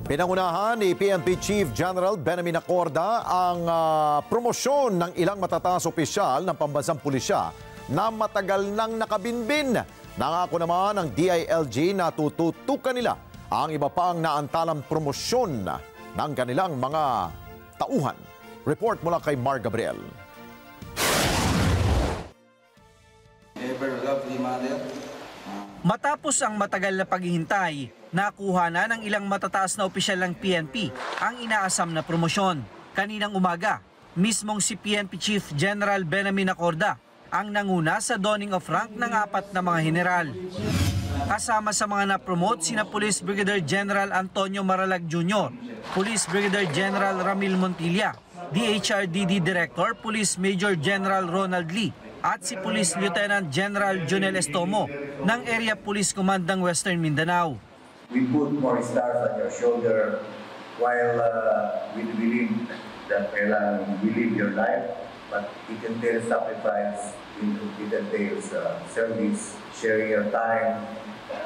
Pinangunahan ni PNP Chief General Benjamin Acorda ang promosyon ng ilang matataas opisyal ng pambansang pulisya na matagal nang nakabinbin. Nangako naman ng DILG na tututukan nila ang iba pang naantalang promosyon ng kanilang mga tauhan. Report mula kay Mar Gabriel. Matapos ang matagal na paghihintay, nakuha na ng ilang matataas na opisyal ng PNP ang inaasam na promosyon. Kaninang umaga, mismong si PNP Chief General Benjamin Acorda ang nanguna sa donning of rank ng 4 na mga general. Kasama sa mga na-promote sina Police Brigadier General Antonio Maralag Jr., Police Brigadier General Ramil Montilla, DHRDD Director Police Major General Ronald Lee, at si Police Lieutenant General Jonel Estomo ng Area Police Command ng Western Mindanao. We put more stars on your shoulder while we believe that kailangan you live your life, but it entails sacrifice, it entails service, sharing your time,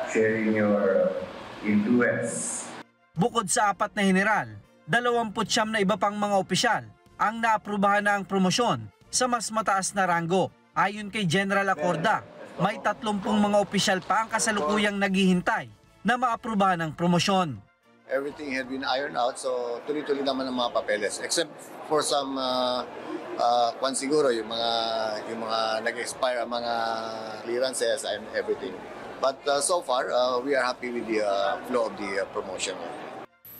sharing your influence. Bukod sa 4 na general, 29 na iba pang mga opisyal ang naaprubahan na ang promosyon sa mas mataas na ranggo. Ayon kay General Acorda, may 30 mga opisyal pa ang kasalukuyang naghihintay na maaprubahan ng promosyon. Everything had been ironed out, so tuloy-tuloy naman ang mga papeles. Except for some, siguro, yung mga nag-expire, mga clearances and everything. But so far, we are happy with the flow of the promotion.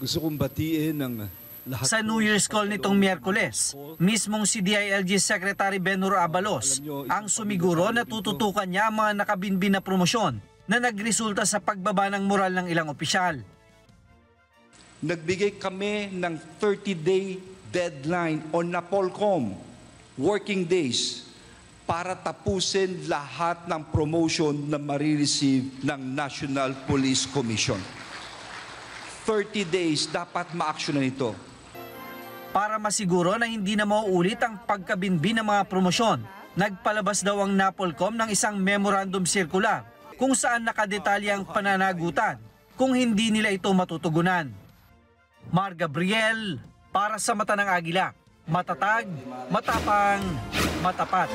Gusto kong batiin ng lahat. Sa New Year's call nitong Miyerkules, mismong si DILG Secretary Benhur Abalos ang sumiguro na tututukan niya ang mga nakabinbin na promosyon na nagresulta sa pagbaba ng moral ng ilang opisyal. Nagbigay kami ng 30-day deadline on NAPOLCOM working days para tapusin lahat ng promotion na marireceive ng National Police Commission. 30 days dapat ma-actionan ito. Para masiguro na hindi na mauulit ang pagkabinbin ng mga promosyon, nagpalabas daw ang NAPOLCOM ng isang memorandum circular kung saan nakadetalye ang pananagutan kung hindi nila ito matutugunan. Mar Gabriel, para sa Mata ng Agila, matatag, matapang, matapat.